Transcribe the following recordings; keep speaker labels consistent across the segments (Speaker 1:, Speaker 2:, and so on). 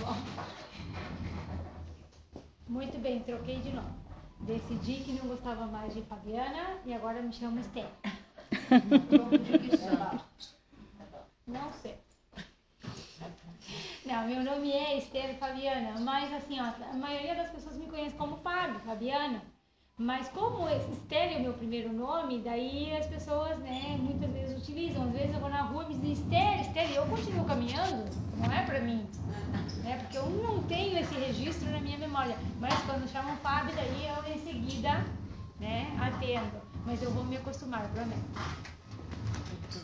Speaker 1: bom? Muito bem, troquei de nome. Decidi que não gostava mais de Fabiana e agora me chamo Esther. Não sei. Não, meu nome é Esther Fabiana, mas assim, ó, a maioria das pessoas me conhece como Fábio, Fabiana. Mas como Esther é o meu primeiro nome, daí as pessoas, né, muitas vezes utilizam. Às vezes eu vou na rua e me dizem Esther, Esther, e eu continuo caminhando, não é pra mim, né, porque eu não tenho esse registro na minha memória. Mas quando chamam Fábio, daí eu em seguida, né, atendo. Mas eu vou me acostumar, prometo.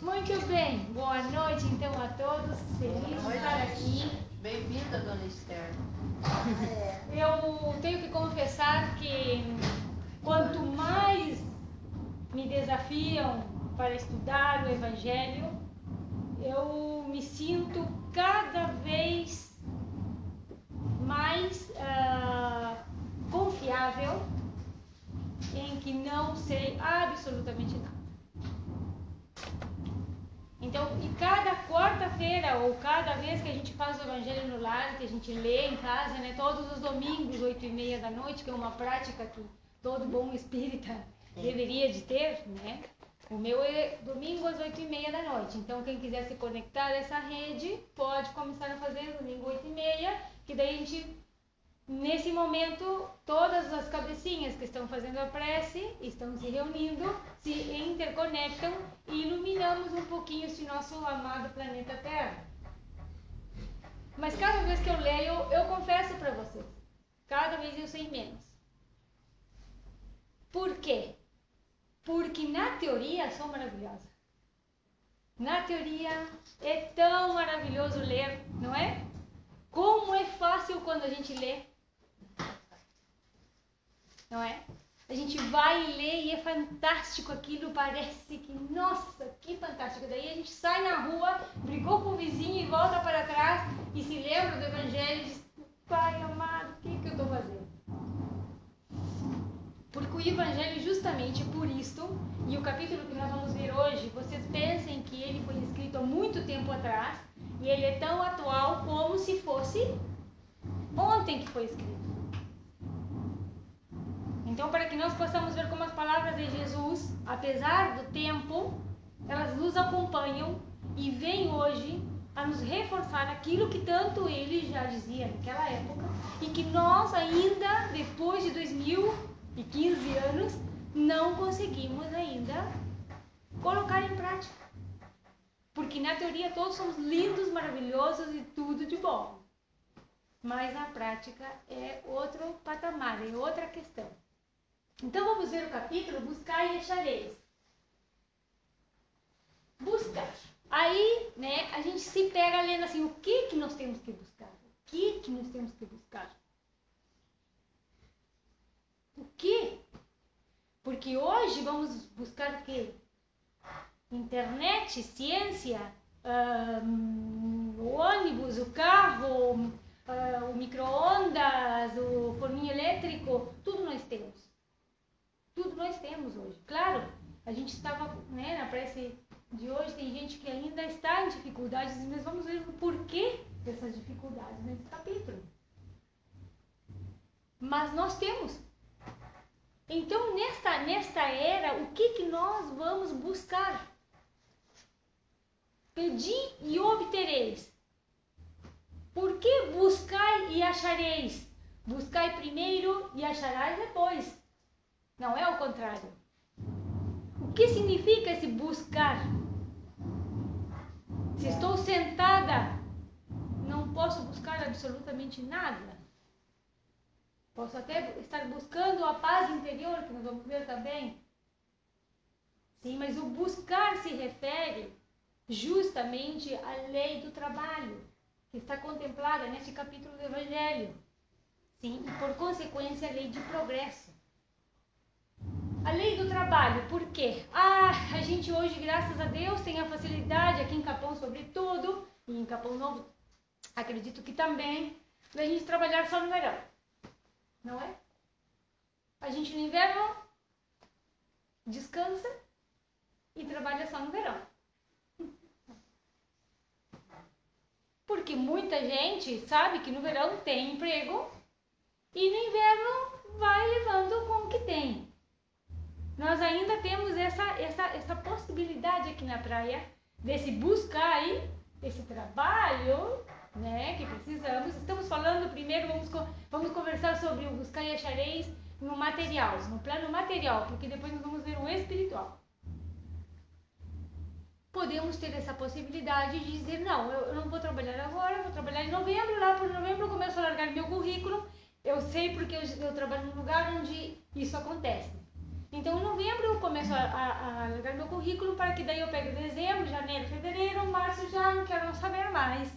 Speaker 1: Muito bem, boa noite então a todos, feliz de estar aqui.
Speaker 2: Bem-vinda, dona Esther.
Speaker 1: Eu tenho que confessar que quanto mais me desafiam para estudar o Evangelho, eu me sinto cada vez mais confiável em que não sei absolutamente nada. Então, e cada quarta-feira ou cada vez que a gente faz o Evangelho no Lar, que a gente lê em casa, né, todos os domingos, 8h30 da noite, que é uma prática que todo bom espírita deveria de ter, né? O meu é domingo às 8h30 da noite. Então, quem quiser se conectar a essa rede, pode começar a fazer domingo 8h30, que daí a gente, nesse momento, todas as cabecinhas que estão fazendo a prece estão se reunindo, se interconectam e iluminamos um pouquinho esse nosso amado planeta Terra. Mas cada vez que eu leio, eu confesso para vocês, cada vez eu sei menos. Por quê? Porque na teoria sou maravilhosa. Na teoria é tão maravilhoso ler, não é? Como é fácil quando a gente lê. Não é? A gente vai ler e é fantástico aquilo, parece que, nossa, que fantástico. Daí a gente sai na rua, brigou com o vizinho e volta para trás e se lembra do Evangelho e diz, Pai amado, o que eu estou fazendo? Porque o Evangelho, justamente por isto, e o capítulo que nós vamos ver hoje, vocês pensem que ele foi escrito há muito tempo atrás, e ele é tão atual como se fosse ontem que foi escrito. Então, para que nós possamos ver como as palavras de Jesus, apesar do tempo, elas nos acompanham e vêm hoje a nos reforçar aquilo que tanto ele já dizia naquela época e que nós ainda, depois de 2015 anos, não conseguimos ainda colocar em prática. Porque na teoria todos somos lindos, maravilhosos e tudo de bom. Mas na prática é outro patamar, é outra questão. Então vamos ver o capítulo, buscar e achareis. Buscar. Aí, né, a gente se pega lendo assim, o que nós temos que buscar? O que nós temos que buscar? O que? Porque hoje vamos buscar o quê? Internet, ciência, o ônibus, o carro, o micro-ondas, o forninho elétrico, tudo nós temos. Tudo nós temos hoje. Claro, a gente estava, né, na prece de hoje, tem gente que ainda está em dificuldades, mas vamos ver o porquê dessas dificuldades nesse capítulo. Mas nós temos. Então, nesta era, o que nós vamos buscar? Pedi e obtereis. Por que buscai e achareis? Buscai primeiro e acharás depois. Não é o contrário. O que significa esse buscar? Se estou sentada, não posso buscar absolutamente nada. Posso até estar buscando a paz interior, que nós vamos ver também. Sim, mas o buscar se refere justamente à lei do trabalho, que está contemplada neste capítulo do Evangelho. Sim, e por consequência a lei de progresso. A lei do trabalho, por quê? A gente hoje, graças a Deus, tem a facilidade aqui em Capão, sobretudo, e em Capão Novo, acredito que também, da gente trabalhar só no verão. Não é? A gente no inverno descansa e trabalha só no verão. Porque muita gente sabe que no verão tem emprego e no inverno vai levando com o que tem. Nós ainda temos essa possibilidade aqui na praia de se buscar aí esse trabalho, né, que precisamos. Estamos falando primeiro, vamos conversar sobre o buscar e achareis no material, no plano material, porque depois nós vamos ver o espiritual. Podemos ter essa possibilidade de dizer, não, eu não vou trabalhar agora, eu vou trabalhar em novembro, lá por novembro eu começo a largar meu currículo, eu sei porque eu trabalho num lugar onde isso acontece. Então, em novembro eu começo a largar meu currículo para que daí eu pegue dezembro, janeiro, fevereiro, março, já não quero saber mais.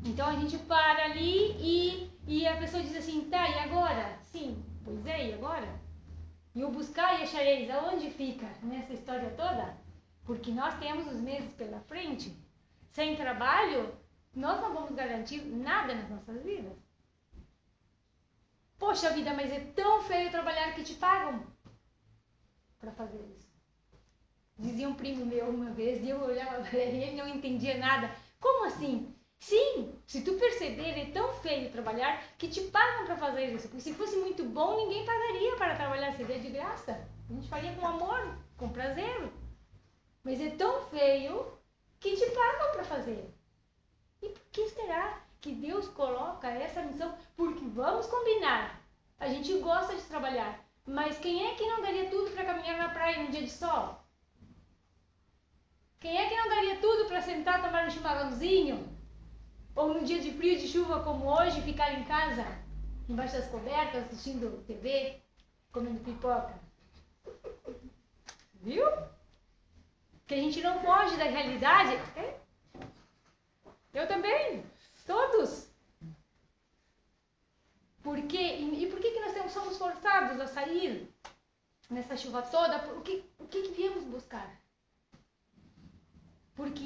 Speaker 1: Então, a gente para ali e a pessoa diz assim, tá, e agora? Sim, pois é, e agora? E o buscar e achareis, aonde fica nessa história toda? Porque nós temos os meses pela frente. Sem trabalho, nós não vamos garantir nada nas nossas vidas. Poxa vida, mas é tão feio trabalhar que te pagam para fazer isso. Dizia um primo meu uma vez, e eu olhava para ele e ele não entendia nada. Como assim? Sim, se tu perceber, é tão feio trabalhar que te pagam para fazer isso. Porque se fosse muito bom, ninguém pagaria para trabalhar, seria de graça. A gente faria com amor, com prazer. Mas é tão feio que te pagam para fazer. E por que será que Deus coloca essa missão? Porque vamos combinar, a gente gosta de trabalhar, mas quem é que não daria tudo para caminhar na praia num dia de sol? Quem é que não daria tudo para sentar, tomar um chimarrãozinho? Ou num dia de frio, de chuva como hoje, ficar em casa, embaixo das cobertas, assistindo TV, comendo pipoca? Viu? Que a gente não foge da realidade. Eu também. Todos. Por quê? E por que nós somos forçados a sair nessa chuva toda? O que viemos buscar? Porque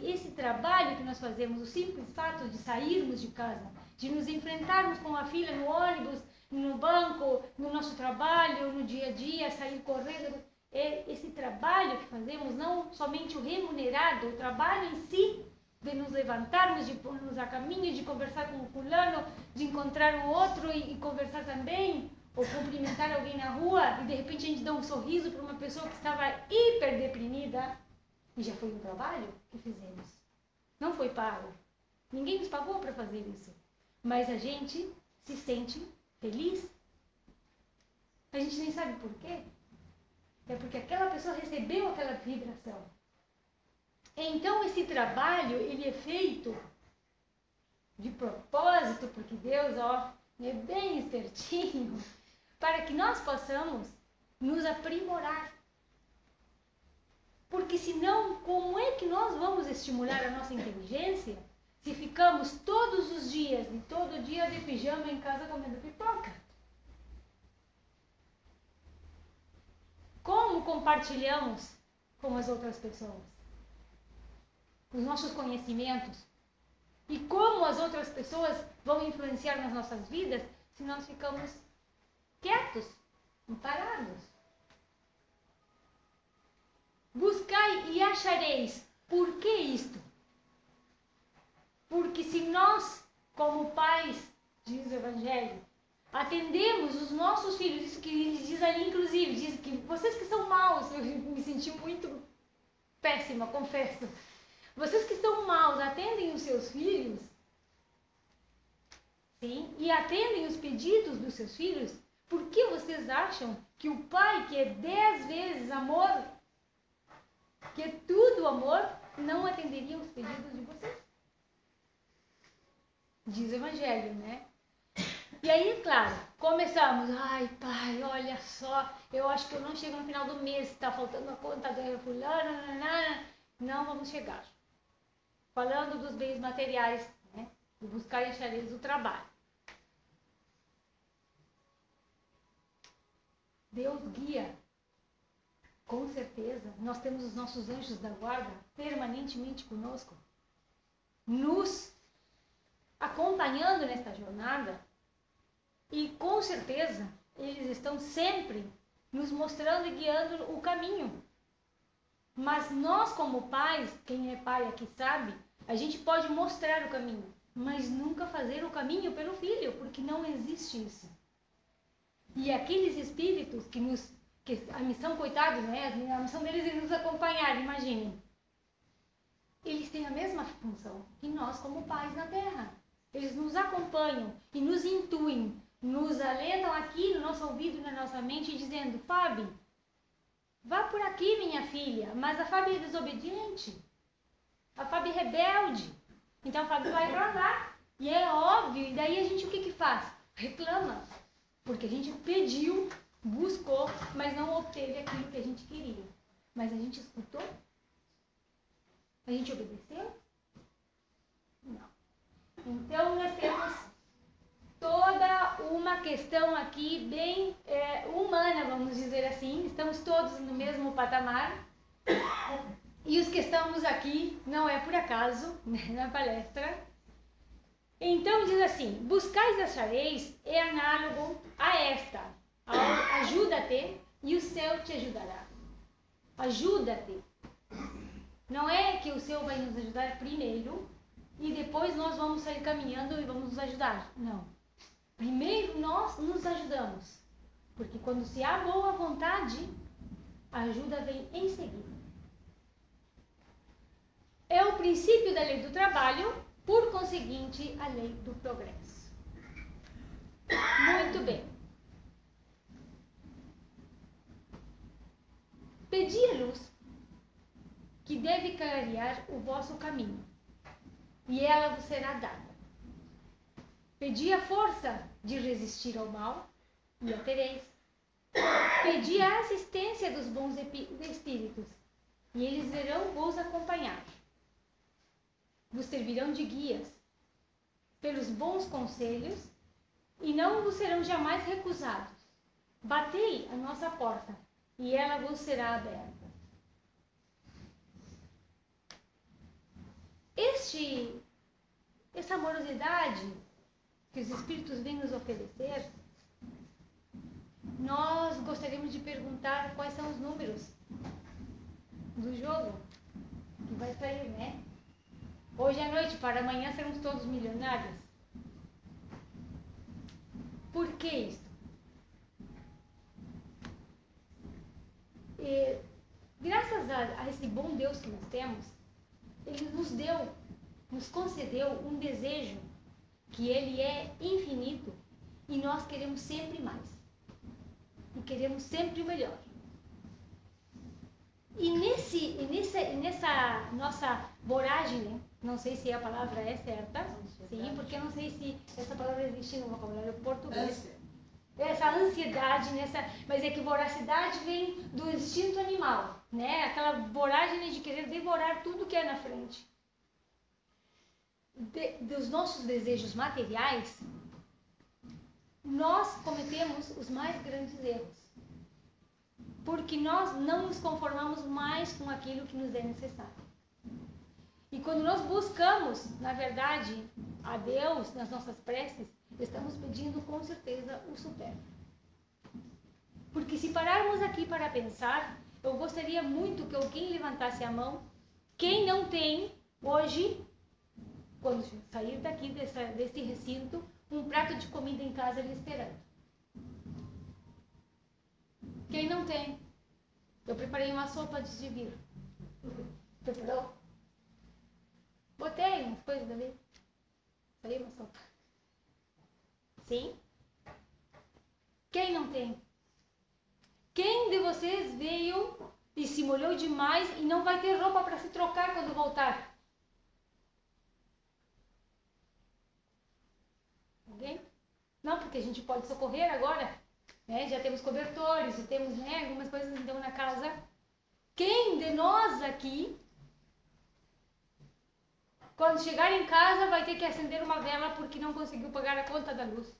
Speaker 1: esse trabalho que nós fazemos, o simples fato de sairmos de casa, de nos enfrentarmos com a filha no ônibus, no banco, no nosso trabalho, no dia a dia, sair correndo, esse trabalho que fazemos, não somente o remunerado, o trabalho em si, de nos levantarmos, de pôr-nos a caminho, de conversar com o fulano, de encontrar o outro e conversar também, ou cumprimentar alguém na rua, e de repente a gente dá um sorriso para uma pessoa que estava hiper deprimida. E já foi um trabalho que fizemos. Não foi pago. Ninguém nos pagou para fazer isso. Mas a gente se sente feliz. A gente nem sabe por quê. É porque aquela pessoa recebeu aquela vibração. Então esse trabalho, ele é feito de propósito, porque Deus, é bem espertinho, para que nós possamos nos aprimorar. Porque senão, como é que nós vamos estimular a nossa inteligência se ficamos todos os dias, e todo dia de pijama em casa comendo pipoca? Como compartilhamos com as outras pessoas os nossos conhecimentos? E como as outras pessoas vão influenciar nas nossas vidas se nós ficamos quietos, parados? Buscai e achareis. Por que isto? Porque se nós, como pais, diz o Evangelho, atendemos os nossos filhos, isso que ele diz ali, inclusive, diz que vocês que são maus, eu me senti muito péssima, confesso. Vocês que são maus, atendem os seus filhos, sim, e atendem os pedidos dos seus filhos, por que vocês acham que o pai, que é 10 vezes amor, que é tudo amor, não atenderia os pedidos de vocês? Diz o Evangelho, né? E aí, claro, começamos. Ai, pai, olha só, eu acho que eu não chego no final do mês, está faltando a conta da fulana. Não vamos chegar. Falando dos bens materiais, né? De buscar e achareis o trabalho. Deus guia. Com certeza, nós temos os nossos anjos da guarda permanentemente conosco, nos acompanhando nesta jornada, e com certeza eles estão sempre nos mostrando e guiando o caminho. Mas nós, como pais, quem é pai aqui sabe, a gente pode mostrar o caminho, mas nunca fazer o caminho pelo filho, porque não existe isso. E aqueles espíritos que a missão, coitado, né? A missão deles é nos acompanhar, imaginem. Eles têm a mesma função que nós como pais na Terra. Eles nos acompanham e nos intuem, nos alentam aqui no nosso ouvido e na nossa mente, dizendo: Fábio, vá por aqui, minha filha. Mas a Fábio é desobediente. A Fábio é rebelde. Então a Fábio vai pra lá. E é óbvio. E daí a gente o que faz? Reclama. Porque a gente pediu, buscou, mas não obteve aquilo que a gente queria. Mas a gente escutou? A gente obedeceu? Não. Então nós temos toda uma questão aqui bem humana, vamos dizer assim. Estamos todos no mesmo patamar. E os que estamos aqui não é por acaso, né, na palestra. Então diz assim: buscais e achareis é análogo a esta, ao ajuda-te e o céu te ajudará. Ajuda-te. Não é que o céu vai nos ajudar primeiro e depois nós vamos sair caminhando e vamos nos ajudar. Não. Primeiro nós nos ajudamos. Porque quando se há boa vontade, a ajuda vem em seguida. É o princípio da lei do trabalho, por conseguinte, a lei do progresso. Muito bem. Pedi a luz que deve clarear o vosso caminho, e ela vos será dada. Pedi a força de resistir ao mal, e a tereis. Pedi a assistência dos bons espíritos, e eles verão vos acompanhar. Vos servirão de guias pelos bons conselhos, e não vos serão jamais recusados. Batei a nossa porta, e ela vos será aberta. Essa amorosidade que os Espíritos vêm nos oferecer, nós gostaríamos de perguntar quais são os números do jogo que vai sair, né? Hoje à noite, para amanhã, seremos todos milionários. Por que isso? Graças a esse bom Deus que nós temos, Ele nos concedeu um desejo que Ele é infinito e nós queremos sempre mais. E queremos sempre o melhor. E nessa nossa voragem, não sei se a palavra é certa, sim, porque eu não sei se essa palavra existe no vocabulário português. Essa ansiedade, mas é que voracidade vem do instinto animal, né? Aquela voragem de querer devorar tudo que é na frente. Dos nossos desejos materiais, nós cometemos os mais grandes erros. Porque nós não nos conformamos mais com aquilo que nos é necessário. E quando nós buscamos, na verdade, a Deus nas nossas preces, estamos pedindo com certeza o supérfluo. Porque se pararmos aqui para pensar, eu gostaria muito que alguém levantasse a mão. Quem não tem hoje, quando sair daqui desse recinto, um prato de comida em casa lhe esperando? Quem não tem? Eu preparei uma sopa antes de vir. Preparou? Botei umas coisas ali. Saiu uma sopa. Sim? Quem não tem? Quem de vocês veio e se molhou demais e não vai ter roupa para se trocar quando voltar? Alguém? Não, porque a gente pode socorrer agora. Né? Já temos cobertores, já temos, né, algumas coisas então na casa. Quem de nós aqui, quando chegar em casa, vai ter que acender uma vela porque não conseguiu pagar a conta da luz?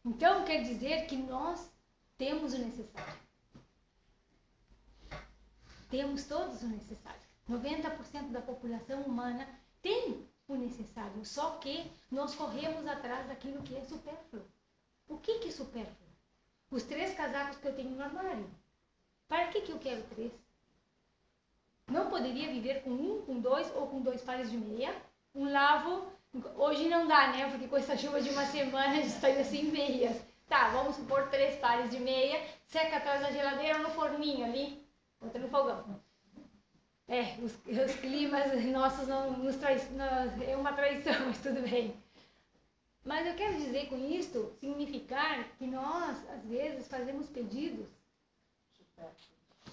Speaker 1: Então quer dizer que nós temos o necessário. Temos todos o necessário. 90% da população humana tem o necessário, só que nós corremos atrás daquilo que é supérfluo. O que é supérfluo? Os 3 casacos que eu tenho no armário. Para que eu quero 3? Não poderia viver com 1, com 2 ou com 2 pares de meia? Um lavo, hoje não dá, né? Porque com essa chuva de uma semana a gente estaria sem meias. Tá, vamos supor 3 pares de meia, seca atrás da geladeira ou no forninho ali, bota no fogão. Os climas nossos não nos é uma traição, mas tudo bem. Mas eu quero dizer com isto, significar que nós, às vezes, fazemos pedidos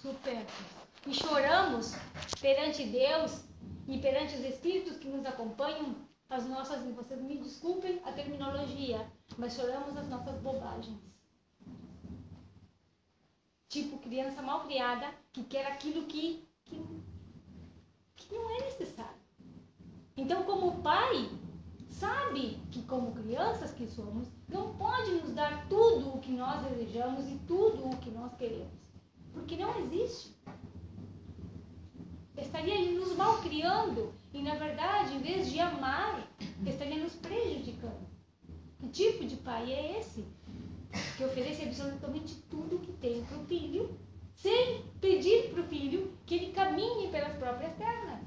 Speaker 1: supérfluos e choramos perante Deus e perante os espíritos que nos acompanham, as nossas, vocês me desculpem a terminologia, mas choramos as nossas bobagens. Tipo criança mal criada que quer aquilo que não é necessário. Então, como pai, sabe que como crianças que somos, não pode nos dar tudo o que nós desejamos e tudo o que nós queremos. Porque não existe. Estaria nos malcriando e, na verdade, em vez de amar, estaria nos prejudicando. Que tipo de pai é esse? Que oferece absolutamente tudo o que tem para o filho, sem pedir para o filho que ele caminhe pelas próprias pernas.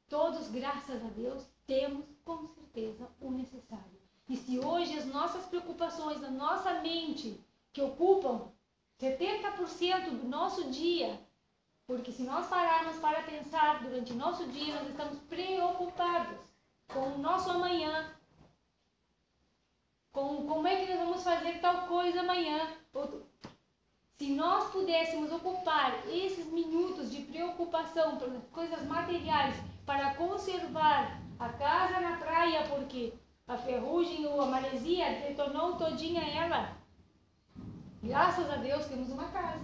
Speaker 1: Todos, graças a Deus, temos com certeza o necessário. E se hoje as nossas preocupações, a nossa mente, que ocupam 70% do nosso dia, porque se nós pararmos para pensar durante o nosso dia, nós estamos preocupados com o nosso amanhã, com como é que nós vamos fazer tal coisa amanhã. Se nós pudéssemos ocupar esses minutos de preocupação pelas coisas materiais para conservar a casa na praia, porque a ferrugem ou a maresia detonou todinha ela, graças a Deus temos uma casa.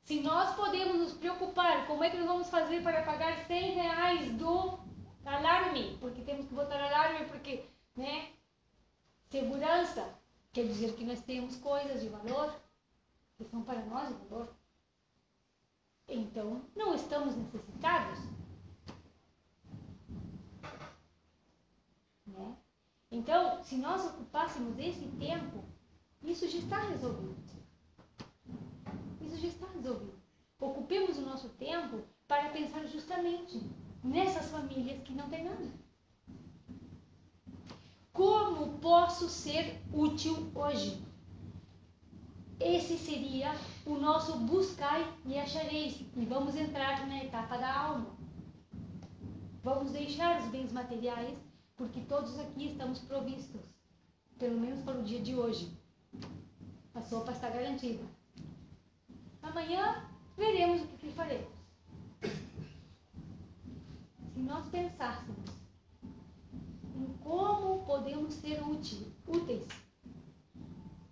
Speaker 1: Se nós podemos nos preocupar, como é que nós vamos fazer para pagar R$100 do alarme? Porque temos que botar alarme, porque, né? Segurança quer dizer que nós temos coisas de valor, que são para nós de valor. Então, não estamos necessitados. Né? Então, se nós ocupássemos esse tempo, isso já está resolvido. Isso já está resolvido. Ocupemos o nosso tempo para pensar justamente nessas famílias que não têm nada. Como posso ser útil hoje? Esse seria o nosso buscai e achareis. E vamos entrar na etapa da alma. Vamos deixar os bens materiais, porque todos aqui estamos provistos. Pelo menos para o dia de hoje. A sopa está garantida. Amanhã veremos o que faremos. Se nós pensássemos em como podemos ser úteis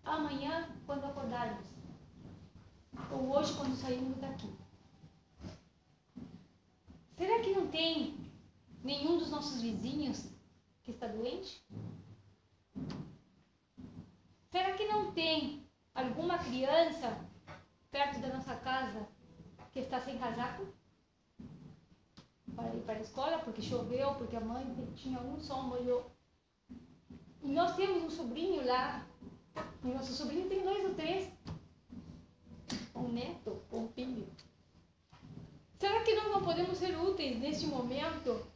Speaker 1: amanhã quando acordarmos, ou hoje quando sairmos daqui. Será que não tem nenhum dos nossos vizinhos que está doente? Será que não tem alguma criança perto da nossa casa que está sem casaco para ir para a escola porque choveu, porque a mãe tinha um só molhou? E nós temos um sobrinho lá, e nosso sobrinho tem 2 ou 3, um neto, um filho. Será que nós não podemos ser úteis neste momento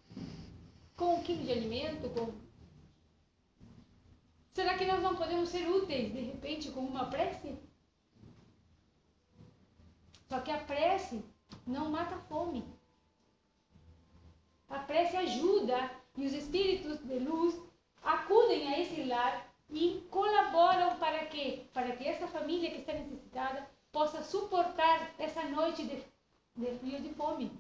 Speaker 1: com um quilo de alimento? Será que nós não podemos ser úteis de repente com uma prece? Só que a prece não mata a fome. A prece ajuda e os espíritos de luz acudem a esse lar e colaboram para que essa família que está necessitada possa suportar essa noite de frio, de fome.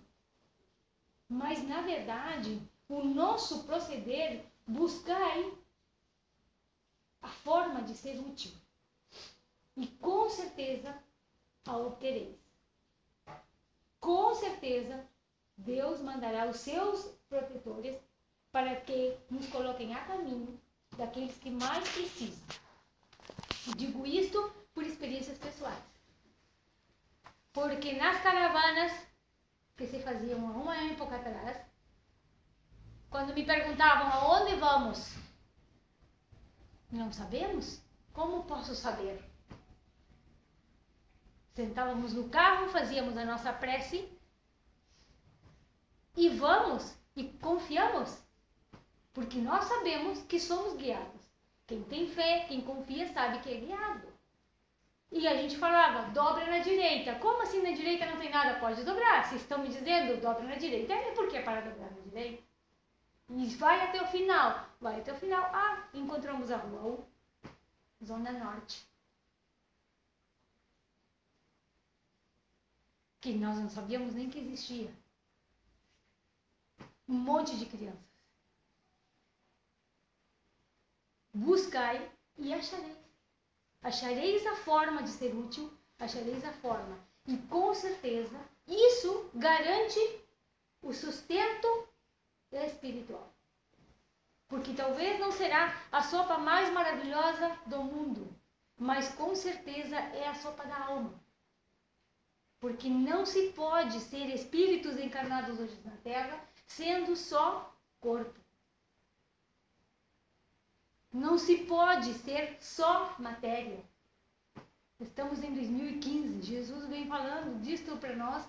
Speaker 1: Mas, na verdade, o nosso proceder buscai a forma de ser útil. E com certeza a obtereis. Com certeza Deus mandará os seus protetores para que nos coloquem a caminho daqueles que mais precisam. E digo isto por experiências pessoais. Porque nas caravanas que se faziam há uma época atrás, quando me perguntavam aonde vamos, não sabemos. Como posso saber? Sentávamos no carro, fazíamos a nossa prece e vamos e confiamos, porque nós sabemos que somos guiados. Quem tem fé, quem confia, sabe que é guiado. E a gente falava, dobra na direita. Como assim na direita não tem nada? Pode dobrar. Se estão me dizendo, dobra na direita, é por que para dobrar na direita? E vai até o final. Vai até o final. Ah, encontramos a rua Zona Norte. Que nós não sabíamos nem que existia. Um monte de crianças. Buscai e achareis. Achareis a forma de ser útil, achareis a forma. E com certeza, isso garante o sustento espiritual. Porque talvez não será a sopa mais maravilhosa do mundo, mas com certeza é a sopa da alma. Porque não se pode ser espíritos encarnados hoje na Terra sendo só corpo. Não se pode ser só matéria. Estamos em 2015, Jesus vem falando disso para nós.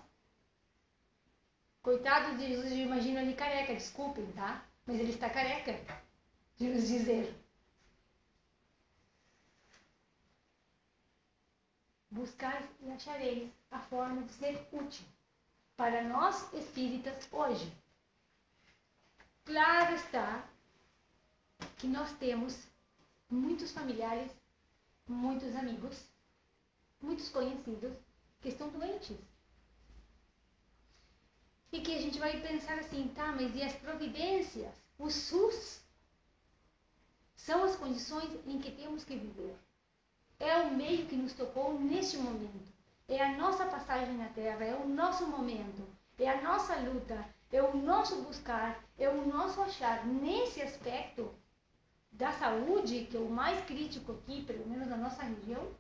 Speaker 1: Coitado de Jesus, eu imagino ele careca, desculpem, tá? Mas ele está careca de nos dizer. Buscai e achareis a forma de ser útil para nós espíritas hoje. Claro está que nós temos muitos familiares, muitos amigos, muitos conhecidos que estão doentes. E que a gente vai pensar assim, tá, mas e as providências? O SUS são as condições em que temos que viver. É o meio que nos tocou neste momento. É a nossa passagem na Terra, é o nosso momento, é a nossa luta, é o nosso buscar, é o nosso achar. Nesse aspecto da saúde, que é o mais crítico aqui, pelo menos na nossa região,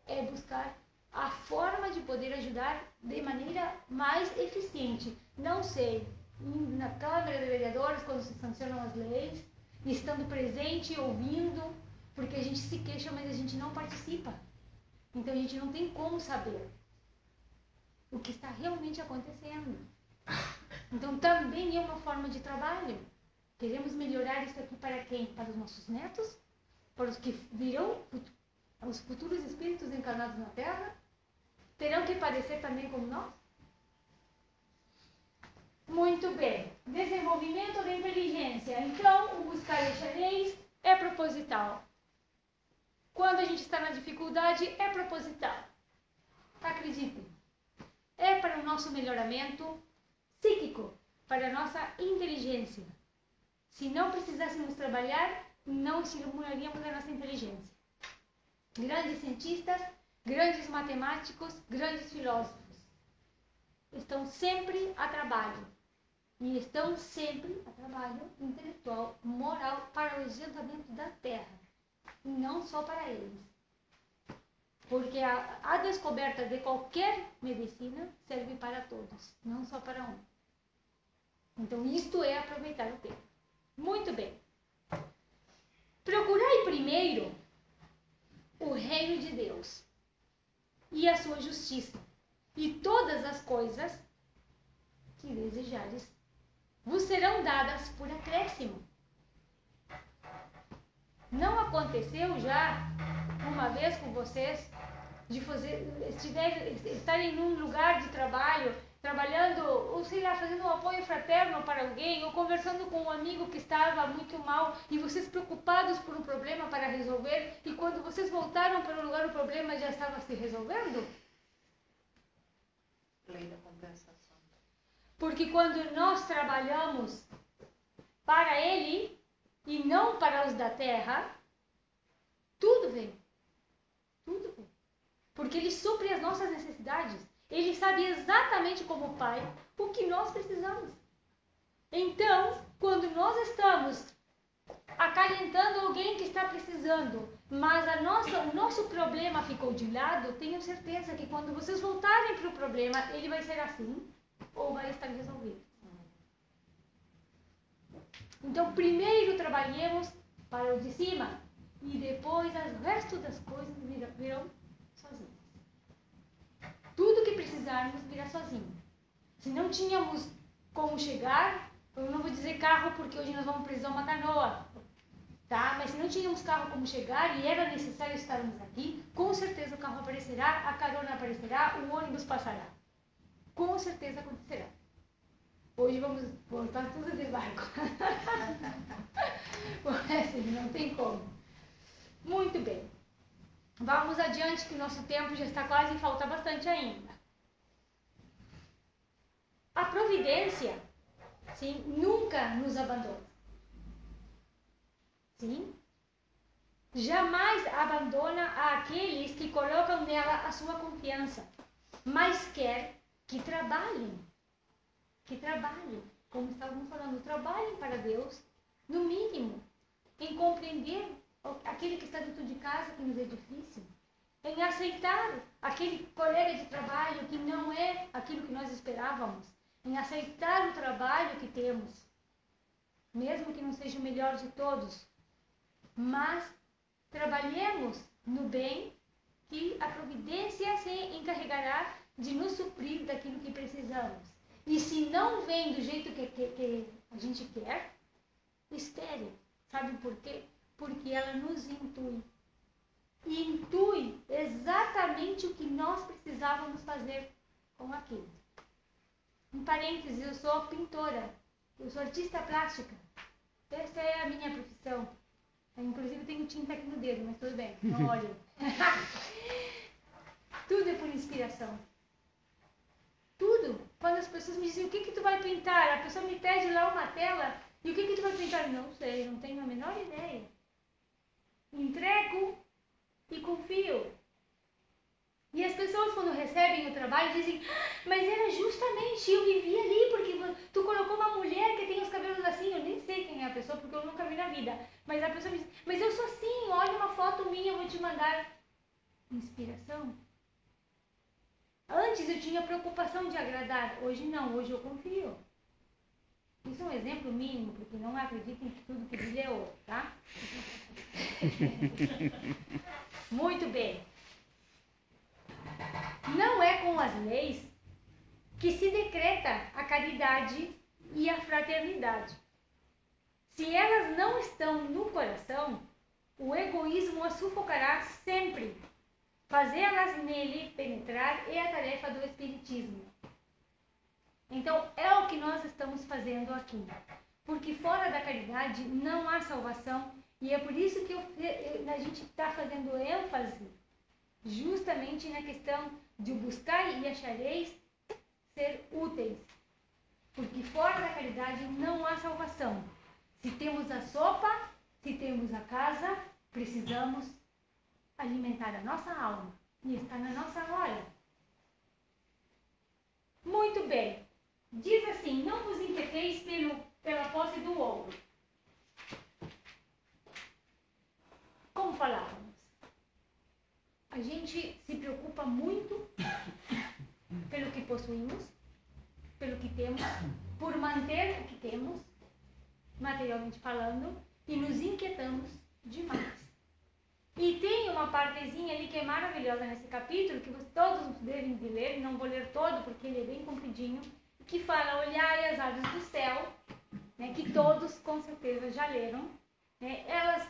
Speaker 1: é buscar a forma de poder ajudar de maneira mais eficiente. Não sei, na Câmara de Vereadores, quando se sancionam as leis, estando presente, ouvindo, porque a gente se queixa, mas a gente não participa. Então a gente não tem como saber o que está realmente acontecendo. Então também é uma forma de trabalho. Queremos melhorar isso aqui para quem? Para os nossos netos? Para os que virão, os futuros espíritos encarnados na Terra? Terão que padecer também como nós? Muito bem. Desenvolvimento da inteligência. Então, o buscar e achareis é proposital. Quando a gente está na dificuldade, é proposital. Acreditem. É para o nosso melhoramento psíquico, para a nossa inteligência. Se não precisássemos trabalhar, não estimularíamos a nossa inteligência. Grandes cientistas, grandes matemáticos, grandes filósofos estão sempre a trabalho. E estão sempre a trabalho intelectual, moral, para o adiantamento da Terra. E não só para eles. Porque a descoberta de qualquer medicina serve para todos, não só para um. Então, isto é aproveitar o tempo. Muito bem. Procurai primeiro o reino de Deus e a sua justiça, e todas as coisas que desejares vos serão dadas por acréscimo. Não aconteceu já uma vez com vocês de estarem num lugar de trabalho, trabalhando, ou sei lá, fazendo um apoio fraterno para alguém, ou conversando com um amigo que estava muito mal, e vocês preocupados por um problema para resolver, e quando vocês voltaram para o lugar, o problema já estava se resolvendo?
Speaker 2: Lei da compensação.
Speaker 1: Porque quando nós trabalhamos para Ele e não para os da terra, tudo vem. Tudo vem. Porque Ele supre as nossas necessidades. Ele sabe exatamente como Pai o que nós precisamos. Então, quando nós estamos acalentando alguém que está precisando, mas o nosso problema ficou de lado, tenho certeza que quando vocês voltarem para o problema, ele vai ser assim ou vai estar resolvido. Então, primeiro trabalhemos para o de cima, E depois o resto das coisas virão sozinhas. Tudo que precisarmos virá sozinho. Se não tínhamos como chegar, eu não vou dizer carro porque hoje nós vamos precisar uma canoa, tá? Mas se não tínhamos carro como chegar e era necessário estarmos aqui, com certeza o carro aparecerá, a carona aparecerá, o ônibus passará. Com certeza acontecerá. Hoje vamos voltar tudo de barco. Assim, não tem como. Muito bem. Vamos adiante que o nosso tempo já está quase e falta bastante ainda. A providência, sim, nunca nos abandona. Sim? Jamais abandona aqueles que colocam nela a sua confiança, mas quer que trabalhem. Que trabalhem, como estávamos falando, trabalhem para Deus, no mínimo, em compreender aquele que está dentro de casa que nos é difícil, em aceitar aquele colega de trabalho que não é aquilo que nós esperávamos, em aceitar o trabalho que temos, mesmo que não seja o melhor de todos, mas trabalhemos no bem, que a providência se encarregará de nos suprir daquilo que precisamos. E se não vem do jeito que a gente quer, espere. Sabe por quê? Porque ela nos intui. E intui exatamente o que nós precisávamos fazer com aquilo. Em parênteses, eu sou pintora. Eu sou artista plástica. Essa é a minha profissão. Eu, inclusive, tenho tinta aqui no dedo, mas tudo bem, não olhem. Tudo é por inspiração. Tudo. Quando as pessoas me dizem, o que tu vai pintar? A pessoa me pede lá uma tela, e o que tu vai pintar? Não sei, não tenho a menor ideia. Entrego e confio. E as pessoas, quando recebem o trabalho, dizem, mas era justamente, eu vivi ali, porque tu colocou uma mulher que tem os cabelos assim, eu nem sei quem é a pessoa, porque eu nunca vi na vida. Mas a pessoa me diz, mas eu sou assim, olha uma foto minha, eu vou te mandar. Inspiração. Antes eu tinha preocupação de agradar, hoje não, hoje eu confio. Isso é um exemplo mínimo, porque não acreditem que tudo que brilha é ouro, tá? Muito bem. Não é com as leis que se decreta a caridade e a fraternidade. Se elas não estão no coração, o egoísmo as sufocará sempre. Fazê-las nele penetrar é a tarefa do espiritismo. Então, é o que nós estamos fazendo aqui. Porque fora da caridade não há salvação. E é por isso que a gente está fazendo ênfase justamente na questão de buscar e achareis ser úteis. Porque fora da caridade não há salvação. Se temos a sopa, se temos a casa, precisamos alimentar a nossa alma. E está na nossa hora. Muito bem. Diz assim, não vos inquieteis pela posse do ouro. Como falávamos, a gente se preocupa muito pelo que possuímos, pelo que temos, por manter o que temos, materialmente falando, e nos inquietamos demais. E tem uma partezinha ali que é maravilhosa nesse capítulo, que todos devem de ler, não vou ler todo porque ele é bem compridinho, que fala, olhai as aves do céu, né, que todos com certeza já leram, né, elas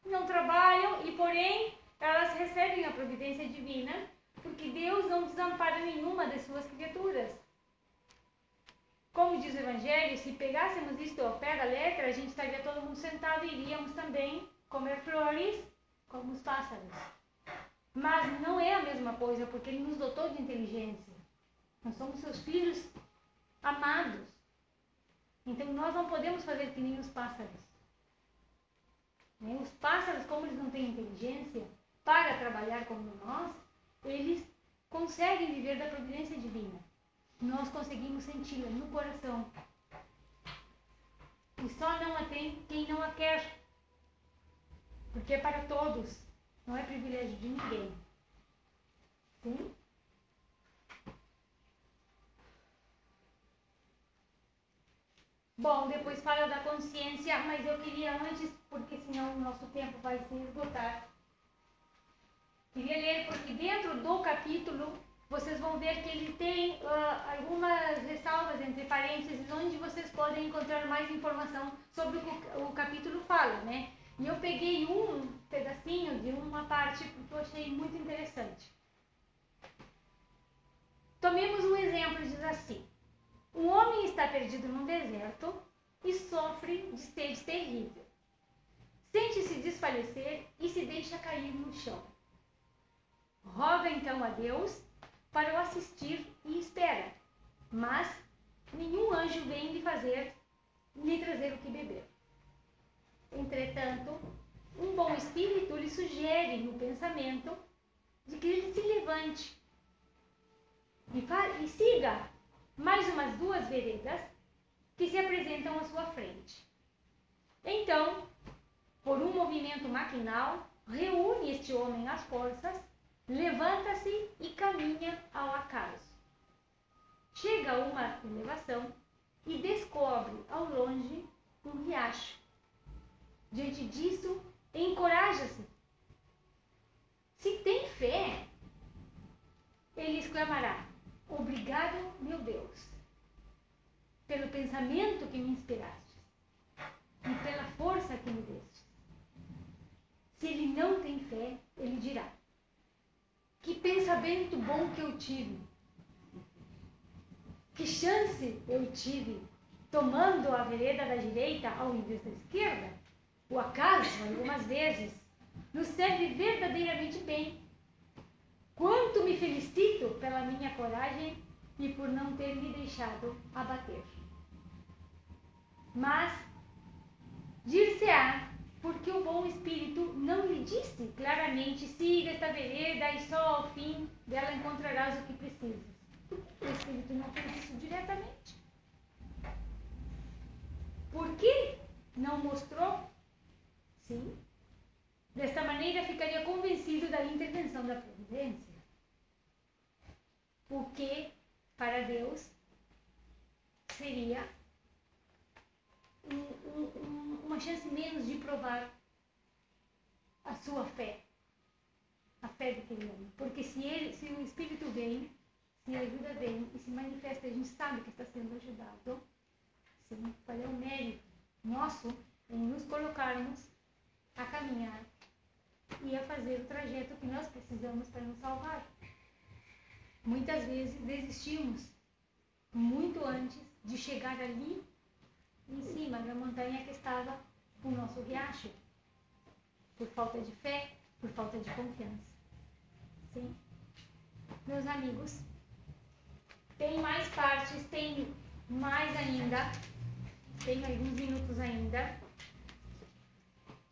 Speaker 1: não trabalham e porém elas recebem a providência divina, porque Deus não desampara nenhuma das suas criaturas. Como diz o Evangelho, se pegássemos isto ao pé da letra, a gente estaria todo mundo sentado e iríamos também comer flores como os pássaros. Mas não é a mesma coisa, porque Ele nos dotou de inteligência. Nós somos seus filhos amados. Então nós não podemos fazer que nem os pássaros. Os pássaros, como eles não têm inteligência para trabalhar como nós, eles conseguem viver da providência divina. Nós conseguimos senti-la no coração. E só não a tem quem não a quer. Porque é para todos. Não é privilégio de ninguém. Sim? Bom, depois fala da consciência, mas eu queria antes, porque senão o nosso tempo vai se esgotar. Queria ler porque dentro do capítulo vocês vão ver que ele tem algumas ressalvas entre parênteses onde vocês podem encontrar mais informação sobre o que o capítulo fala, né? E eu peguei um pedacinho de uma parte que eu achei muito interessante. Tomemos um exemplo, diz assim: um homem está perdido num deserto e sofre de sede terrível. Sente-se desfalecer e se deixa cair no chão. Roga então a Deus para o assistir e espera, mas nenhum anjo vem lhe trazer o que beber. Entretanto, um bom espírito lhe sugere no pensamento de que ele se levante e siga mais umas 2 veredas que se apresentam à sua frente. Então, por um movimento maquinal, reúne este homem as forças, levanta-se e caminha ao acaso. Chega a uma elevação e descobre ao longe um riacho. Diante disso, encoraja-se. Se tem fé, ele exclamará: obrigado, meu Deus, pelo pensamento que me inspiraste e pela força que me deste. Se ele não tem fé, ele dirá: que pensamento bom que eu tive, que chance eu tive tomando a vereda da direita ao invés da esquerda. O acaso, algumas vezes, nos serve verdadeiramente bem. Quanto me felicito pela minha coragem e por não ter me deixado abater. Mas dir-se-á, porque o bom espírito não lhe disse claramente: siga esta vereda e só ao fim dela encontrarás o que precisas. O espírito não fez isso diretamente. Por que não mostrou? Sim. Desta maneira ficaria convencido da intervenção da providência. O que, para Deus, seria uma chance menos de provar a sua fé, a fé daquele homem. Porque se o Espírito vem, se a ajuda vem e se manifesta, a gente sabe que está sendo ajudado. Sim, qual é o mérito nosso em nos colocarmos a caminhar e a fazer o trajeto que nós precisamos para nos salvar. Muitas vezes desistimos muito antes de chegar ali em cima da montanha que estava o nosso riacho, por falta de fé, por falta de confiança. Sim? Meus amigos, tem mais partes, tem mais ainda, tem alguns minutos ainda.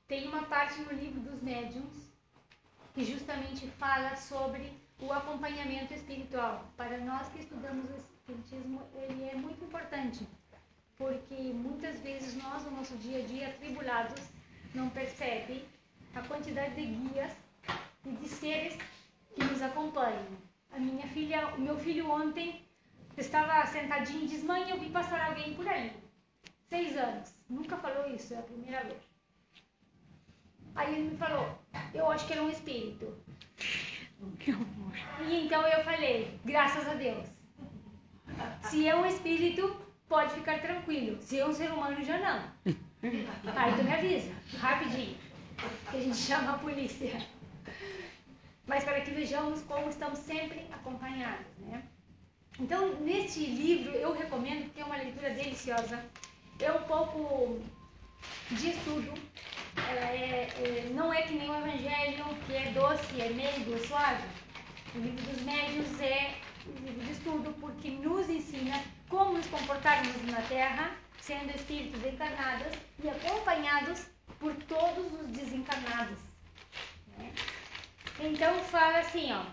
Speaker 1: Tem uma parte no livro dos médiuns que justamente fala sobre o acompanhamento espiritual. Para nós que estudamos o espiritismo, ele é muito importante, porque muitas vezes nós, no nosso dia a dia, atribulados, não percebem a quantidade de guias e de seres que nos acompanham. O meu filho ontem estava sentadinho e diz: mãe, eu vi passar alguém por ali. 6 anos. Nunca falou isso, é a primeira vez. Aí ele me falou: eu acho que era um espírito. Que amor. E então eu falei: graças a Deus. Se é um espírito, pode ficar tranquilo. Se é um ser humano, já não. Aí tu me avisa, rapidinho, que a gente chama a polícia. Mas para que vejamos como estamos sempre acompanhados, né? Então, neste livro, eu recomendo, porque é uma leitura deliciosa. É um pouco de estudo. Não é que nem o Evangelho, que é doce, é meigo, é suave. O livro dos médiuns é um livro de estudo, porque nos ensina como nos comportarmos na Terra, sendo espíritos encarnados e acompanhados por todos os desencarnados, né? Então fala assim, ó: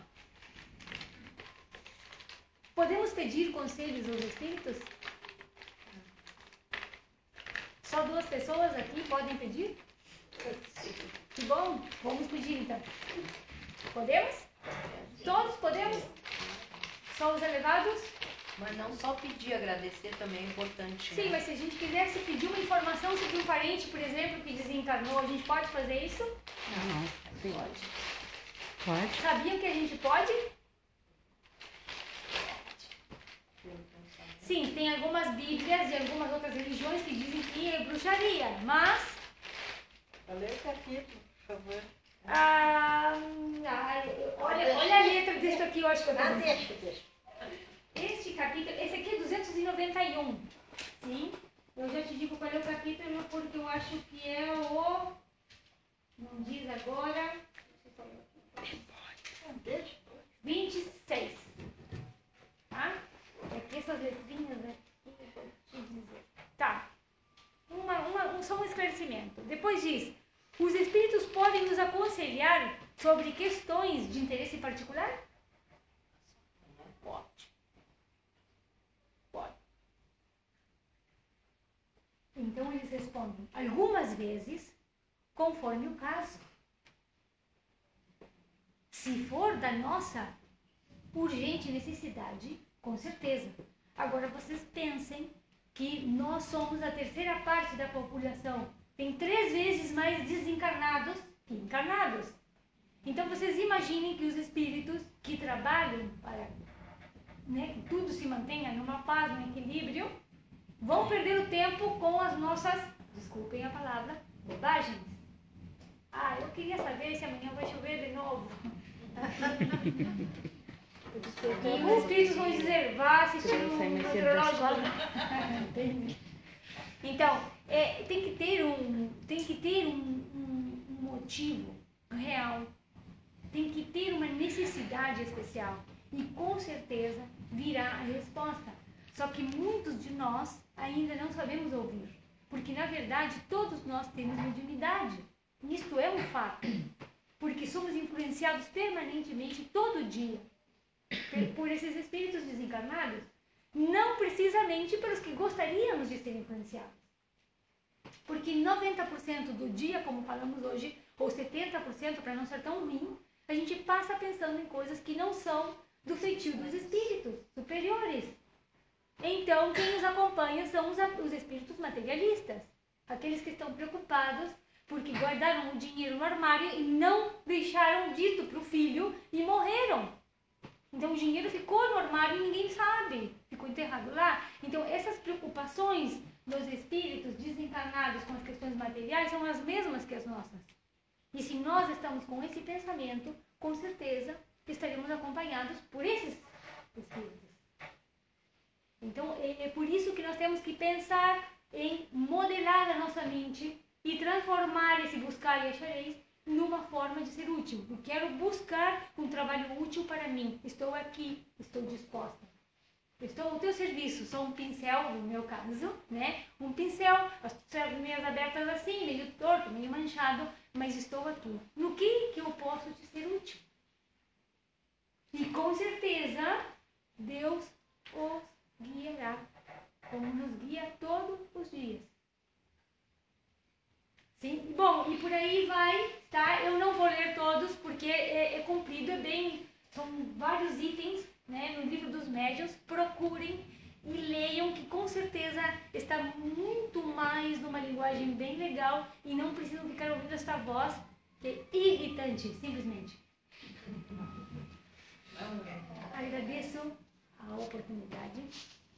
Speaker 1: podemos pedir conselhos aos espíritos? Só 2 pessoas aqui podem pedir? Que bom, vamos pedir então. Podemos? Todos podemos? Só os elevados?
Speaker 2: Mas não só pedir, agradecer também é importante,
Speaker 1: Sim,
Speaker 2: né?
Speaker 1: mas se a gente quisesse pedir uma informação sobre um parente, por exemplo, que desencarnou, a gente pode fazer isso?
Speaker 3: Não. Sim. Pode.
Speaker 1: Sabiam que a gente pode? Sim, tem algumas bíblias e algumas outras religiões que dizem que é bruxaria, mas...
Speaker 4: Lê o capítulo, por favor.
Speaker 1: Olha a letra desse aqui, eu acho que eu
Speaker 4: Ah,
Speaker 1: tô...
Speaker 4: deixa.
Speaker 1: Este capítulo, esse aqui é 291, sim? Eu já te digo qual é o capítulo, porque eu acho que é o... Não diz agora...
Speaker 4: Deixa.
Speaker 1: 26, tá? É que essas letrinhas aqui, eu vou te dizer. Tá. Só um esclarecimento. Depois diz, os espíritos podem nos aconselhar sobre questões de interesse particular? Pode. Pode. Então eles respondem, algumas vezes, conforme o caso. Se for da nossa urgente necessidade, com certeza. Agora vocês pensem que nós somos a terceira parte da população. Tem 3 vezes mais desencarnados que encarnados. Então vocês imaginem que os espíritos que trabalham para, né, que tudo se mantenha numa paz, num equilíbrio, vão perder o tempo com as nossas, desculpem a palavra, bobagens. Ah, eu queria saber se amanhã vai chover de novo. E os espíritos vão dizer, vá assistir um meteorológico. Então, tem que ter um motivo real, tem que ter uma necessidade especial e com certeza virá a resposta. Só que muitos de nós ainda não sabemos ouvir, porque na verdade todos nós temos mediunidade. Isto é um fato, porque somos influenciados permanentemente todo dia por esses espíritos desencarnados, não precisamente pelos que gostaríamos de ser influenciados. Porque 90% do dia, como falamos hoje, ou 70% para não ser tão ruim, a gente passa pensando em coisas que não são do feitio dos espíritos superiores. Então, quem os acompanha são os espíritos materialistas, aqueles que estão preocupados porque guardaram o dinheiro no armário e não deixaram dito para o filho e morreram. Então o dinheiro ficou no armário e ninguém sabe, ficou enterrado lá. Então essas preocupações dos espíritos desencarnados com as questões materiais são as mesmas que as nossas. E se nós estamos com esse pensamento, com certeza estaremos acompanhados por esses espíritos. Então é por isso que nós temos que pensar em modelar a nossa mente e transformar esse buscar e achareis numa forma de ser útil. Eu quero buscar um trabalho útil para mim. Estou aqui, estou disposta. Estou ao teu serviço. Sou um pincel, no meu caso, né? Um pincel, as pernas abertas assim, meio torto, meio manchado, mas estou aqui. No que eu posso te ser útil? E com certeza, Deus os guiará, como nos guia todos os dias. Sim? Bom, e por aí vai, tá? Eu não vou ler todos porque é comprido, são vários itens, né, no livro dos médiuns. Procurem e leiam, que com certeza está muito mais numa linguagem bem legal e não precisam ficar ouvindo essa voz que é irritante, simplesmente. Agradeço a oportunidade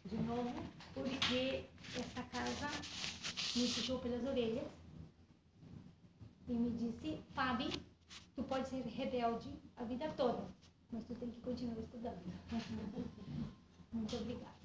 Speaker 1: de novo, porque essa casa me puxou pelas orelhas e me disse, Fabi, tu pode ser rebelde a vida toda, mas tu tem que continuar estudando. Muito obrigada.